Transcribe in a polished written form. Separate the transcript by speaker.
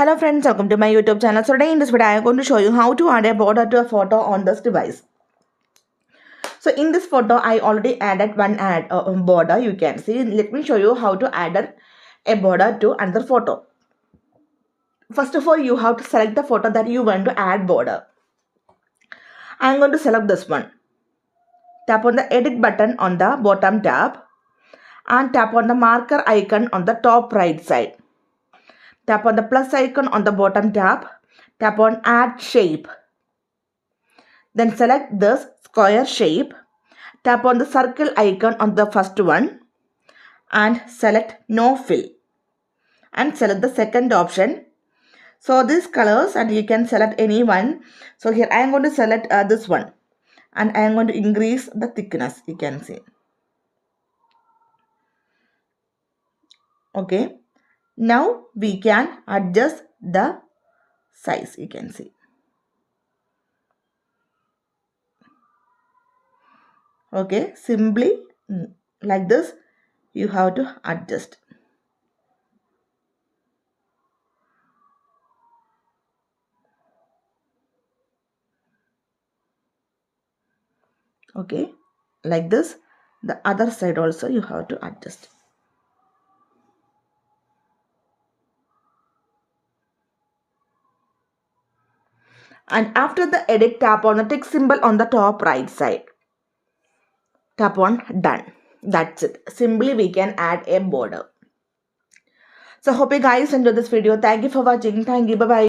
Speaker 1: Hello friends, welcome to my YouTube channel. So today in this video I am going to show you how to add a border to a photo on this device. So in this photo I already added one border, you can see. Let me show you how to add a border to another photo. First of all, you have to select the photo that you want to add border. I am going to select this one. Tap on the edit button on the bottom tab and tap on the marker icon on the top right side. Tap on the plus icon on the bottom tab. Tap on add shape. Then select this square shape. Tap on the circle icon on the first one and select no fill and select the second option. So these colors and you can select any one. So here I am going to select this one and I am going to increase the thickness, you can see. Okay. Now we can adjust the size, you can see. Okay, simply like this you have to adjust. Okay, like this. The other side also you have to adjust. And after the edit, tap on the tick symbol on the top right side. Tap on done. That's it. Simply we can add a border. So hope you guys enjoyed this video. Thank you for watching. Thank you. Bye bye.